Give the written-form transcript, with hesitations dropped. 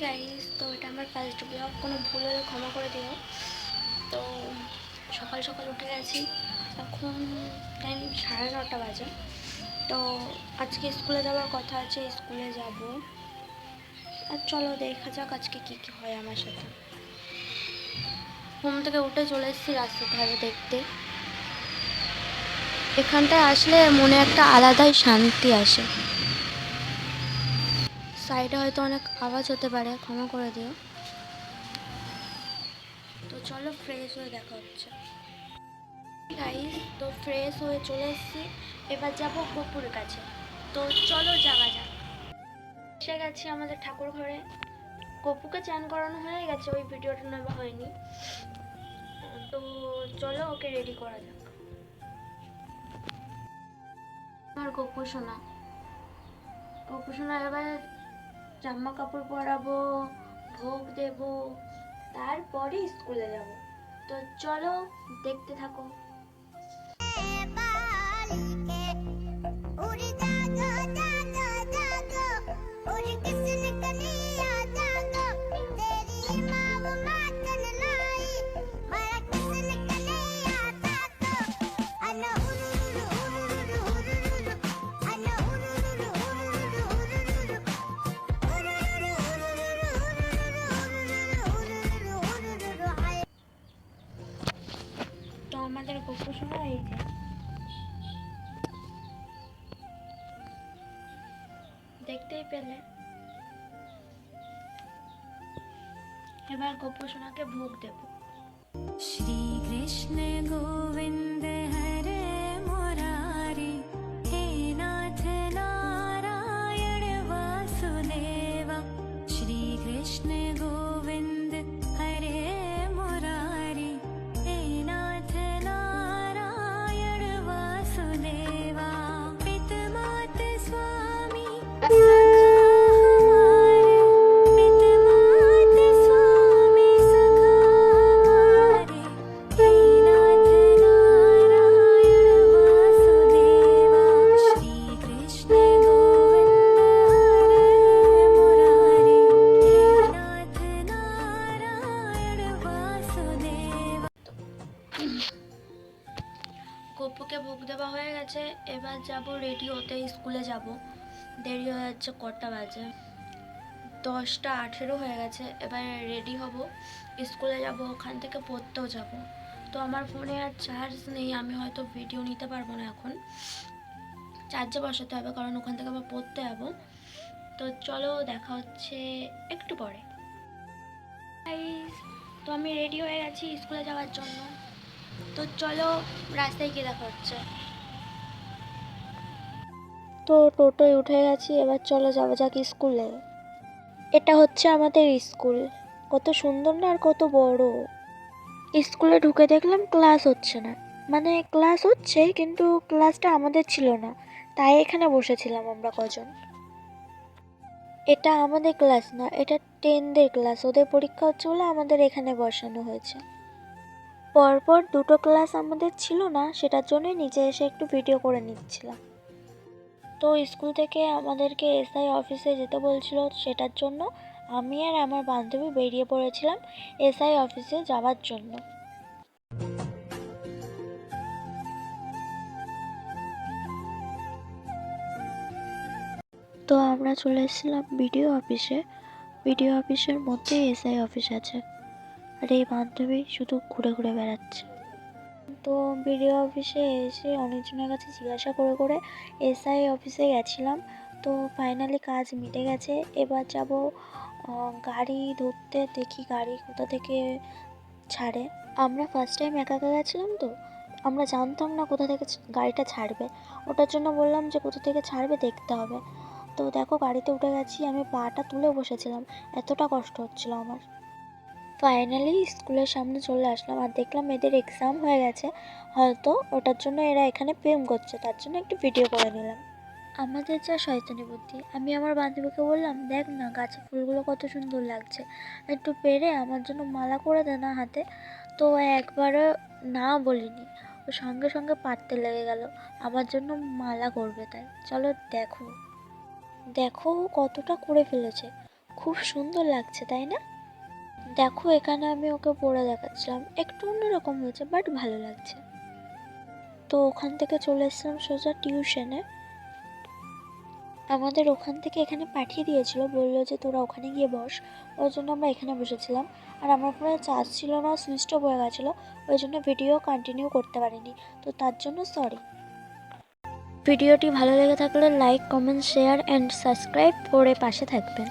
Guys, তো এটা আমার ফার্স্ট ব্লগ, কোনো ভুল হলে ক্ষমা করে দিও। তো সকাল সকাল উঠে গেছি, এখন টাইম 9:30 বাজে। তো আজকে স্কুলে যাওয়ার কথা আছে, স্কুলে যাব। আর চলো দেখা যাক আজকে কী কী হয় আমার সাথে। ঘুম থেকে উঠে চলে এসেছি রাস্তার ধারে দেখতে। এখানটায় আসলে মনে একটা আলাদাই শান্তি আসে। সাইডে হয়তো অনেক আওয়াজ হতে পারে, ক্ষমা করে দিও। তো চলো ফ্রেশ হয়ে দেখা হচ্ছে। গাইস, তো ফ্রেশ হয়ে চলে এসেছি, এবার যাব গোপুর কাছে। তো চলো যাওয়া যাক। এসে গেছি আমাদের ঠাকুর ঘরে। গপুকে চান করানো হয়ে গেছে, ওই ভিডিওটা নেওয়া হয়নি। তো চলো ওকে রেডি করা যাক। আমার গপু সোনা, গপু সোনা এবার জামা কাপড় পরাবো, ভোগ দেব, তারপরে স্কুলে যাব। তো চলো দেখতে থাকো। তো আমাদের গপু সোনা এই যে, দেখতেই পেলে। এবার গপু সোনাকে ভোগ দেব। श्री कृष्ण गोविंद हरे मुरारी, हे नाथ नारायण वासुदेवा। श्री कृष्ण गोविंद हरे मुरारी, हे नाथ नारायण वासुदेवा। पिता मात स्वामी सखा हमारे, पिता मात स्वामी सखा हमारे, हे नाथ नारायण वासुदेवा। श्री कृष्ण गोविंद हरे मुरारी, हे नाथ नारायण वासुदेवा। গপুকে ভোগ দেওয়া হয়ে গেছে, এবার যাব রেডি হতে, স্কুলে যাব। দেরি হয়ে যাচ্ছে, কটা বাজে? 10টা 18 হয়ে গেছে। এবার রেডি হব, স্কুলে যাব, ওখান থেকে পড়তেও যাব। তো আমার ফোনে আর চার্জ নেই, আমি হয়তো ভিডিও নিতে পারবো না এখন। চার্জে বসাতে হবে, কারণ ওখান থেকে আবার পড়তে যাবো। তো চলো দেখা হচ্ছে একটু পরে। তো আমি রেডি হয়ে গেছি স্কুলে যাওয়ার জন্য। তো চলো রাস্তায় গিয়ে দেখা হচ্ছে। তো টোটোয় উঠে গেছি, এবার চলো যাওয়া যাক স্কুলে। এটা হচ্ছে আমাদের স্কুল, কত সুন্দর না, আর কত বড়। স্কুলে ঢুকে দেখলাম ক্লাস হচ্ছে না, মানে ক্লাস হচ্ছে কিন্তু ক্লাসটা আমাদের ছিল না, তাই এখানে বসেছিলাম আমরা কজন। এটা আমাদের ক্লাস না, এটা 10দের ক্লাস, ওদের পরীক্ষা হচ্ছে বলে আমাদের এখানে বসানো হয়েছে। পরপর দুটো ক্লাস আমাদের ছিল না, সেটার জন্যই নিচে এসে একটু ভিডিও করে নিচ্ছিলাম। তো স্কুল থেকে আমাদেরকে এসআই অফিসে যেতে বলছিল, সেটার জন্য আমি আর আমার বান্ধবী বেরিয়ে পড়েছিলাম এসআই অফিসে যাওয়ার জন্য। তো আমরা চলে এসেছিলাম বিডিও অফিসে। বিডিও অফিসের মধ্যেই এসআই অফিস আছে, আর এই বান্ধবী শুধু ঘুরে ঘুরে বেড়াচ্ছে। তো বিডিও অফিসে এসে অনেকজনের কাছে জিজ্ঞাসা করে করে এসআই অফিসে গেছিলাম। তো ফাইনালি কাজ মিটে গেছে, এবার যাব গাড়ি ধরতে, দেখি গাড়ি কোথা থেকে ছাড়ে। আমরা ফার্স্ট টাইম একা একা গেছিলাম, তো আমরা জানতাম না কোথা থেকে গাড়িটা ছাড়বে। ওটার জন্য বললাম যে কোথা থেকে ছাড়বে দেখতে হবে। তো দেখো গাড়িতে উঠে গেছি, আমি পাটা তুলে বসেছিলাম, এতটা কষ্ট হচ্ছিল আমার। ফাইনালি স্কুলের সামনে চলে আসলাম, আর দেখলাম এদের এক্সাম হয়ে গেছে হয়তো, ওটার জন্য এরা এখানে প্রেম করছে, তার জন্য একটু ভিডিও করে নিলাম। আমাদের যা শয়তানি বুদ্ধি, আমি আমার বান্ধবীকে বললাম, দেখ না গাছে ফুলগুলো কত সুন্দর লাগছে, একটু পেরে আমার জন্য মালা করে দে না হাতে। তো একবারও না বলিনি, ও সঙ্গে সঙ্গে পারতে লেগে গেল, আমার জন্য মালা করবে। তাই চলো দেখো দেখো ও কতটা করে ফেলেছে। খুব সুন্দর লাগছে তাই না? দেখো এখানে আমি ওকে পরে দেখাচ্ছিলাম, একটু অন্যরকম হয়েছে বাট ভালো লাগছে। তো ওখান থেকে চলে এসেছিলাম সোজা টিউশনে। আমাদের ওখান থেকে এখানে পাঠিয়ে দিয়েছিল, বললো যে তোরা ওখানে গিয়ে বস, ওই জন্য আমরা এখানে বসেছিলাম। আর আমার ফোনে চার্জ ছিল না, সুইচ অফ হয়ে গেছিলো, ওই জন্য ভিডিও কন্টিনিউ করতে পারিনি, তো তার জন্য সরি। ভিডিওটি ভালো লেগে থাকলে like, comment, share and subscribe করে পাশে থাকবেন।